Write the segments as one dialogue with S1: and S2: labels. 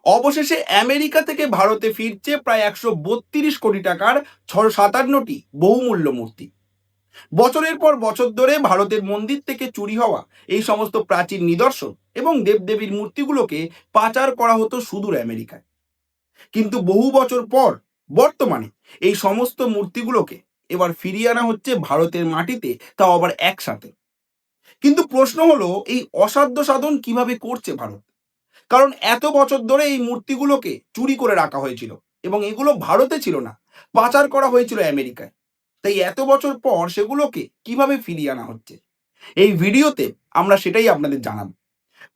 S1: অবশেষে আমেরিকা থেকে ভারতে ফিরছে প্রায় ১৩২ কোটি টাকার ৬৫৭টি বহুমূল্য মূর্তি। বছরের পর বছর ধরে ভারতের মন্দির থেকে চুরি হওয়া এই সমস্ত প্রাচীন নিদর্শন এবং দেবদেবীর মূর্তিগুলোকে পাচার করা হতো সুদূর আমেরিকায়। কিন্তু বহু বছর পর বর্তমানে এই সমস্ত মূর্তিগুলোকে এবার ফিরিয়ে আনা হচ্ছে ভারতের মাটিতে, তাও আবার একসাথে। কিন্তু প্রশ্ন হলো, এই অসাধ্য সাধন কিভাবে করছে ভারত? কারণ এত বছর ধরে এই মূর্তিগুলোকে চুরি করে রাখা হয়েছিল এবং এগুলো ভারতে ছিল না, পাচার করা হয়েছিল আমেরিকায়। তাই এত বছর পর সেগুলোকে কিভাবে ফিরিয়ে আনা হচ্ছে, এই ভিডিওতে আমরা সেটাই আপনাদের জানাবো।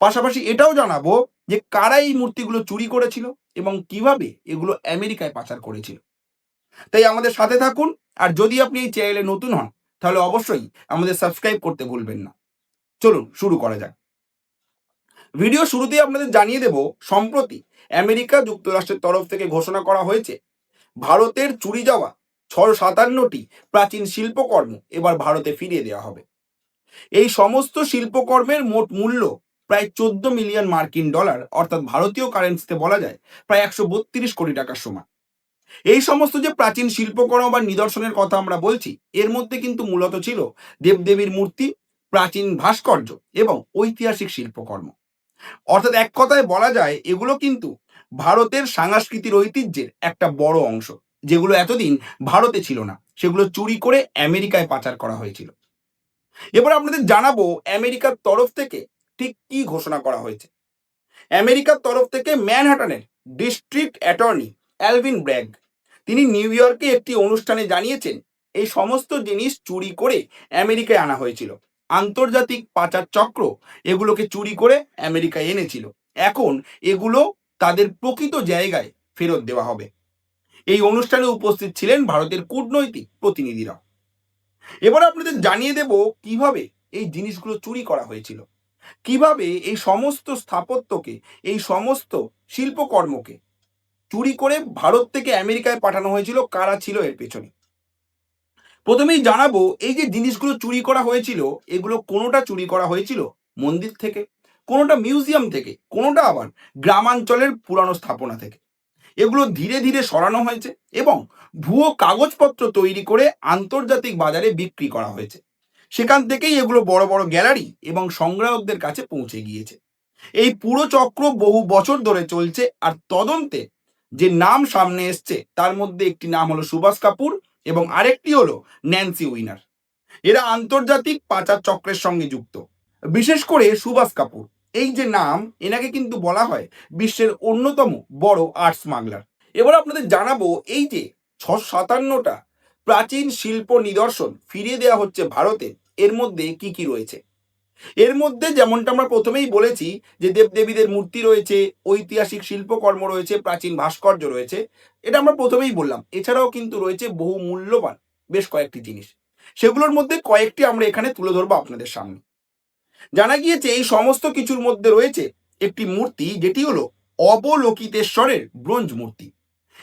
S1: পাশাপাশি এটাও জানাবো যে কারা এই মূর্তিগুলো চুরি করেছিল এবং কিভাবে এগুলো আমেরিকায় পাচার করেছিল। তাই আমাদের সাথে থাকুন। আর যদি আপনি এই চ্যানেলে নতুন হন, তাহলে অবশ্যই আমাদের সাবস্ক্রাইব করতে ভুলবেন না। চলুন শুরু করা যাক। ভিডিও শুরুতেই আপনাদের জানিয়ে দেব, সম্প্রতি আমেরিকা যুক্তরাষ্ট্রের তরফ থেকে ঘোষণা করা হয়েছে ভারতের চুরি যাওয়া ৬৫৭টি প্রাচীন শিল্পকর্ম এবার ভারতে ফিরিয়ে দেওয়া হবে। এই সমস্ত শিল্পকর্মের মোট মূল্য প্রায় ১৪ মিলিয়ন মার্কিন ডলার, অর্থাৎ ভারতীয় কারেন্সিতে বলা যায় প্রায় ১৩২ কোটি টাকার সমান। এই সমস্ত যে প্রাচীন শিল্পকর্ম বা নিদর্শনের কথা আমরা বলছি, এর মধ্যে কিন্তু মূলত ছিল দেবদেবীর মূর্তি, প্রাচীন ভাস্কর্য এবং ঐতিহাসিক শিল্পকর্ম। অর্থাৎ এক কথায় বলা যায় এগুলো কিন্তু ভারতের সাংস্কৃতিক ঐতিহ্যের একটা বড় অংশ, যেগুলো এতদিন ভারতে ছিল না, সেগুলো চুরি করে আমেরিকায় পাচার করা হয়েছিল। এবার আপনাদের জানাবো আমেরিকার তরফ থেকে ঠিক কি ঘোষণা করা হয়েছে। আমেরিকার তরফ থেকে ম্যানহাটনের ডিস্ট্রিক্ট অ্যাটর্নি অ্যালভিন ব্র্যাগ, তিনি নিউ ইয়র্কে একটি অনুষ্ঠানে জানিয়েছেন এই সমস্ত জিনিস চুরি করে আমেরিকায় আনা হয়েছিল। আন্তর্জাতিক পাচার চক্র এগুলোকে চুরি করে আমেরিকায় এনেছিল। এখন এগুলো তাদের প্রকৃত জায়গায় ফেরত দেওয়া হবে। এই অনুষ্ঠানে উপস্থিত ছিলেন ভারতের কূটনৈতিক প্রতিনিধিরা। এবার আপনাদের জানিয়ে দেব কিভাবে এই জিনিসগুলো চুরি করা হয়েছিল, কিভাবে এই সমস্ত স্থাপত্যকে, এই সমস্ত শিল্পকর্মকে চুরি করে ভারত থেকে আমেরিকায় পাঠানো হয়েছিল, কারা ছিল এর পেছনে। প্রথমেই জানাবো, এই যে জিনিসগুলো চুরি করা হয়েছিল, এগুলো কোনোটা চুরি করা হয়েছিল মন্দির থেকে, কোনোটা মিউজিয়াম থেকে, কোনোটা আবার গ্রামাঞ্চলের পুরানো স্থাপনা থেকে। এগুলো ধীরে ধীরে সরানো হয়েছে এবং ভুয়ো কাগজপত্র তৈরি করে আন্তর্জাতিক বাজারে বিক্রি করা হয়েছে। সেখান থেকেই এগুলো বড় বড় গ্যালারি এবং সংগ্রাহকদের কাছে পৌঁছে গিয়েছে। এই পুরো চক্র বহু বছর ধরে চলছে। আর তদন্তে যে নাম সামনে এসছে, তার মধ্যে একটি নাম হলো সুভাষ কাপুর এবং আরেকটি হলো ন্যান্সি উইনার। এরা আন্তর্জাতিক পাচার চক্রের সঙ্গে যুক্ত। বিশেষ করে সুভাষ কাপুর, এই যে নাম, এনাকে কিন্তু বলা হয় বিশ্বের অন্যতম বড় আর্ট স্মাগলার। এবার আপনাদের জানাবো, এই যে ৬৫৭টা প্রাচীন শিল্প নিদর্শন ফিরিয়ে দেওয়া হচ্ছে ভারতে, এর মধ্যে কি কি রয়েছে। এর মধ্যে যেমনটা আমরা প্রথমেই বলেছি যে দেবদেবীদের মূর্তি রয়েছে, ঐতিহাসিক শিল্পকর্ম রয়েছে, প্রাচীন ভাস্কর্য রয়েছে, এটা আমরা প্রথমেই বললাম। এছাড়াও কিন্তু রয়েছে বহু মূল্যবান বেশ কয়েকটি জিনিস। সেগুলোর মধ্যে কয়েকটি আমরা এখানে তুলে ধরবো আপনাদের সামনে। জানা গিয়েছে এই সমস্ত কিছুর মধ্যে রয়েছে একটি মূর্তি, যেটি হলো অবলোকিতেশ্বরের ব্রোঞ্জ মূর্তি।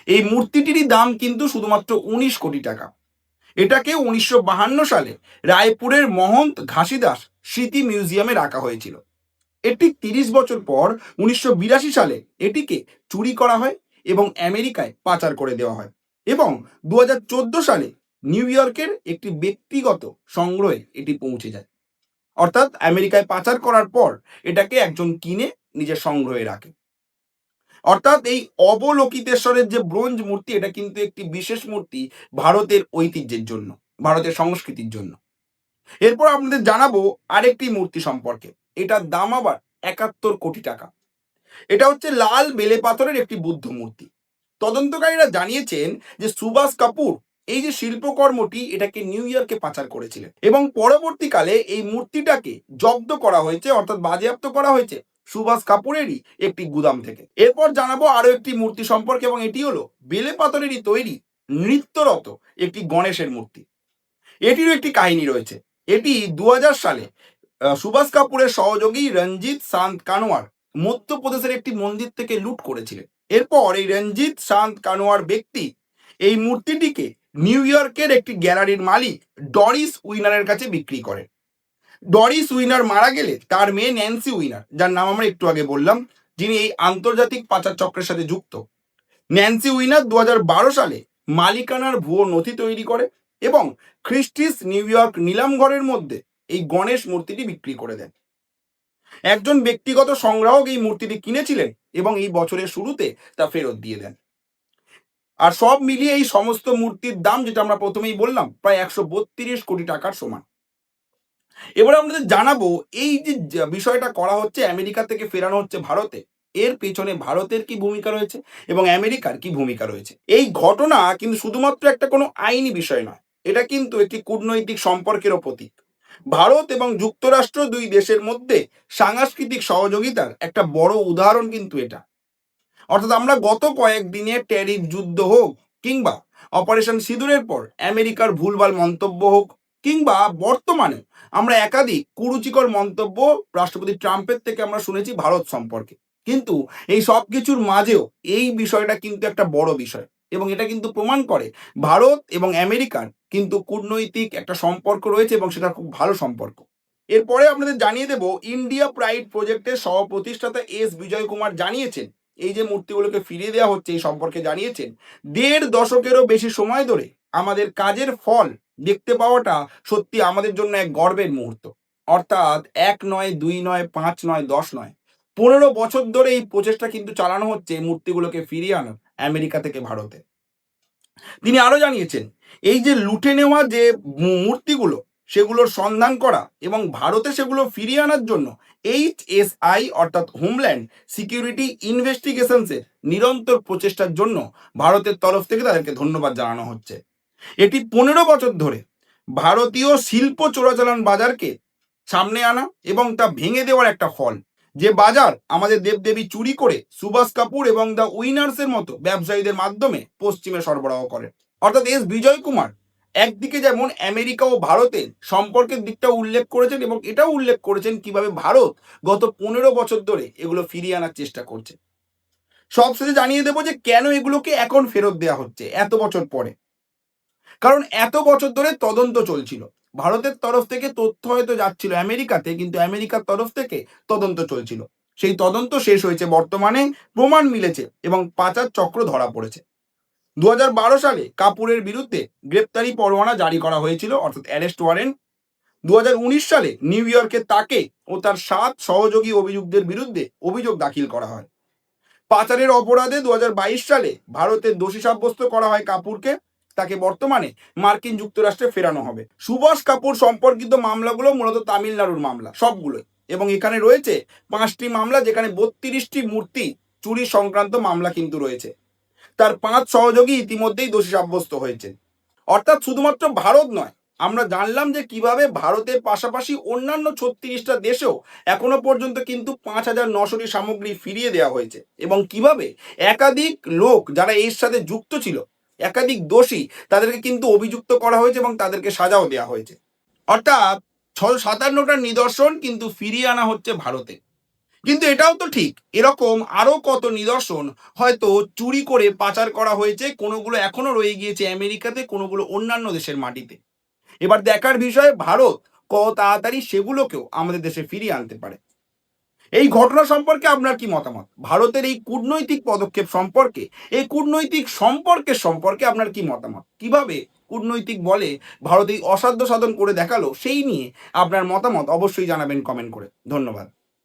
S1: এই মূর্তিটিরই দাম কিন্তু শুধুমাত্র ১৯ কোটি টাকা। এটাকে ১৯৫২ সালে রায়পুরের মহন্ত ঘাসিদাস স্মৃতি মিউজিয়ামে রাখা হয়েছিল। এটি ৩০ বছর পর ১৯৮২ সালে এটিকে চুরি করা হয় এবং আমেরিকায় পাচার করে দেওয়া হয় এবং ২০১৪ সালে নিউ ইয়র্কের একটি ব্যক্তিগত সংগ্রহে এটি পৌঁছে যায়। অর্থাৎ আমেরিকায় পাচার করার পর এটাকে একজন কিনে নিজের সংগ্রহে রাখে। অর্থাৎ এই অবলোকিতেশ্বরের যে ব্রোঞ্জ মূর্তি, এটা কিন্তু একটি বিশেষ মূর্তি ভারতের ঐতিহ্যের জন্য, ভারতের সংস্কৃতির জন্য। এরপর আপনাদের জানাবো আরেকটি মূর্তি সম্পর্কে। এটার দাম আবার ৭১ কোটি টাকা। এটা হচ্ছে লাল বেলে পাথরের একটি বুদ্ধ মূর্তি। তদন্তকারীরা জানিয়েছেন যে সুভাষ কাপুর এই যে শিল্পকর্মটি, এটাকে নিউ ইয়র্কে পাচার করেছিলেন এবং পরবর্তীকালে এই মূর্তিটাকে জব্দ করা হয়েছে, অর্থাৎ বাজেয়াপ্ত করা হয়েছে সুভাষ কাপুরেরই একটি গুদাম থেকে। এরপর জানাবো আরো একটি মূর্তি সম্পর্কে এবং এটি হলো বেলে পাথরেরই তৈরি নৃত্যরত একটি গণেশের মূর্তি। এটিরও একটি কাহিনী রয়েছে। এটি ২০০০ সালে সুভাষ কাপুরের সহযোগী রঞ্জিত শান্ত কানোয়ার মধ্যপ্রদেশের একটি মন্দির থেকে লুট করেছিলেন। এরপর এই রঞ্জিত শান্ত কানোয়ার ব্যক্তি এই মূর্তিটিকে নিউ ইয়র্কের একটি গ্যালারির মালিক ডরিস উইনারের কাছে বিক্রি করেন। ডরিস উইনার মারা গেলে তার মেয়ে ন্যান্সি উইনার, যার নাম আমরা একটু আগে বললাম, যিনি এই আন্তর্জাতিক পাচার চক্রের সাথে যুক্ত। ন্যান্সি উইনার 2012 সালে মালিকানার ভুয়ো নথি তৈরি করে এবং খ্রিস্টিস নিউ ইয়র্ক নিলামঘরের মধ্যে এই গণেশ মূর্তিটি বিক্রি করে দেন। একজন ব্যক্তিগত সংগ্রাহক এই মূর্তিটি কিনেছিলেন এবং এই বছরের শুরুতে তা ফেরত দিয়ে দেন। আর সব মিলিয়ে এই সমস্ত মূর্তির দাম, যেটা আমরা প্রথমেই বললাম, প্রায় 132 কোটি টাকার সমান। এবারে আমাদের জানাবো এই যে বিষয়টা করা হচ্ছে, আমেরিকা থেকে ফেরানো হচ্ছে ভারতে, এর পেছনে ভারতের কি ভূমিকা রয়েছে এবং আমেরিকার কি ভূমিকা রয়েছে। এই ঘটনা কিন্তু শুধুমাত্র একটা কোনো আইনি বিষয় নয়, এটা কিন্তু একটি কূটনৈতিক সম্পর্কেরও প্রতীক। ভারত এবং যুক্তরাষ্ট্র দুই দেশের মধ্যে সাংস্কৃতিক সহযোগিতার একটা বড় উদাহরণ কিন্তু এটা। অর্থাৎ আমরা গত কয়েকদিনে ট্যারিফ যুদ্ধ হোক কিংবা অপারেশন সিঁদুরের পর আমেরিকার ভুলভাল মন্তব্য হোক কিংবা বর্তমানে আমরা একাধিক কুরুচিকর মন্তব্য রাষ্ট্রপতি ট্রাম্পের থেকে আমরা শুনেছি ভারত সম্পর্কে, কিন্তু এই সব কিছুর মাঝেও এই বিষয়টা কিন্তু একটা বড় বিষয় এবং এটা কিন্তু প্রমাণ করে ভারত এবং আমেরিকার কিন্তু কূটনৈতিক একটা সম্পর্ক রয়েছে এবং সেটা খুব ভালো সম্পর্ক। এরপরে আপনাদের জানিয়ে দেব, ইন্ডিয়া প্রাইড প্রজেক্টের সহ প্রতিষ্ঠাতা এস বিজয় কুমার জানিয়েছেন এই যে মূর্তিগুলোকে ফিরিয়ে দেওয়া হচ্ছে এই সম্পর্কে জানিয়েছেন, 1.5 দশকেরও বেশি সময় ধরে আমাদের কাজের ফল দেখতে পাওয়াটা সত্যি আমাদের জন্য এক গর্বের মুহূর্ত। অর্থাৎ 1 নয়, 2 নয়, 5 নয়, 10 নয়, 15 বছর ধরে এই প্রচেষ্টা কিন্তু চালানো হচ্ছে মূর্তিগুলোকে ফিরিয়ে আনার আমেরিকা থেকে ভারতে। তিনি আরো জানিয়েছেন এই যে লুটে নেওয়া যে মূর্তিগুলো সেগুলোর সন্ধান করা এবং ভারতে সেগুলো ফিরিয়ে আনার জন্য HSI অর্থাৎ হোমল্যান্ড সিকিউরিটি ইনভেস্টিগেশনসের নিরন্তর প্রচেষ্টার জন্য ভারতের তরফ থেকে তাদেরকে ধন্যবাদ জানানো হচ্ছে। এটি 15 বছর ধরে ভারতীয় শিল্প চোরাচালান বাজারকে সামনে আনা এবং তা ভেঙে দেওয়ার একটা ফল, যে বাজার আমাদের দেবদেবী চুরি করে সুভাষ কাপুর এবং দ্য উইনার্সের মতো ব্যবসায়ীদের মাধ্যমে পশ্চিমে সরবরাহ করে। অর্থাৎ এস বিজয় কুমার একদিকে যেমন আমেরিকা ও ভারতের সম্পর্কের দিকটা উল্লেখ করেছেন এবং এটাও উল্লেখ করেছেন কিভাবে ভারত গত 15 বছর ধরে এগুলো ফিরিয়ে আনার চেষ্টা করছে। সবশেষে জানিয়ে দেবো যে কেন এগুলোকে এখন ফেরত দেওয়া হচ্ছে এত বছর পরে। কারণ এত বছর ধরে তদন্ত চলছিল, ভারতের তরফ থেকে তথ্য হয়তো যাচ্ছিল আমেরিকাতে, কিন্তু আমেরিকার তরফ থেকে তদন্ত চলছিল। সেই তদন্ত শেষ হয়েছে, বর্তমানে প্রমাণ মিলেছে এবং পাচার চক্র ধরা পড়েছে। 2012 সালে কাপুরের বিরুদ্ধে গ্রেপ্তারি পরোয়ানা জারি করা হয়েছিল, অর্থাৎ অ্যারেস্ট ওয়ারেন্ট। 2019 সালে নিউ ইয়র্কে তাকে ও তার 7 সহযোগী অভিযুক্তদের বিরুদ্ধে অভিযোগ দাখিল করা হয়। পাচারের অপরাধে 2022 সালে ভারতের দোষী সাব্যস্ত করা হয় কাপুরকে, তাকে বর্তমানে মার্কিন যুক্তরাষ্ট্রে ফেরানো হবে। সুভাষ কাপুর সম্পর্কিত মামলাগুলো মূলত তামিলনাড়ুর মামলা সবগুলোই, এবং এখানে রয়েছে 5টি মামলা, যেখানে 32টি মূর্তি চুরি সংক্রান্ত মামলা কিন্তু রয়েছে। তার 5 সহযোগী ইতিমধ্যেই দোষী সাব্যস্ত হয়েছে। অর্থাৎ শুধুমাত্র ভারত নয়, আমরা জানলাম যে কিভাবে ভারতের পাশাপাশি অন্যান্য 36টা দেশেও এখনো পর্যন্ত কিন্তু 5,900টি সামগ্রী ফিরিয়ে দেওয়া হয়েছে এবং কিভাবে একাধিক লোক যারা এর সাথে যুক্ত ছিল, একাধিক দোষী, তাদেরকে কিন্তু অভিযুক্ত করা হয়েছে এবং তাদেরকে সাজাও দেওয়া হয়েছে। অর্থাৎ 657টা নিদর্শন কিন্তু ফিরিয়ে আনা হচ্ছে ভারতে। কিন্তু এটাও তো ঠিক, এরকম আরো কত নিদর্শন হয়তো চুরি করে পাচার করা হয়েছে, কোনোগুলো এখনো রয়ে গিয়েছে আমেরিকাতে, কোনোগুলো অন্যান্য দেশের মাটিতে। এবার দেখার বিষয় ভারত কত তাড়াতাড়ি সেগুলোকেও আমাদের দেশে ফিরিয়ে আনতে পারে। এই ঘটনা সম্পর্কে আপনার কি মতামত? ভারতের এই কূটনৈতিক পদক্ষেপ সম্পর্কে, এই কূটনৈতিক সম্পর্কের সম্পর্কে আপনার কি মতামত? কিভাবে কূটনৈতিক বলে ভারত এই অসাধ্য সাধন করে দেখালো, সেই নিয়ে আপনার মতামত অবশ্যই জানাবেন কমেন্ট করে। ধন্যবাদ।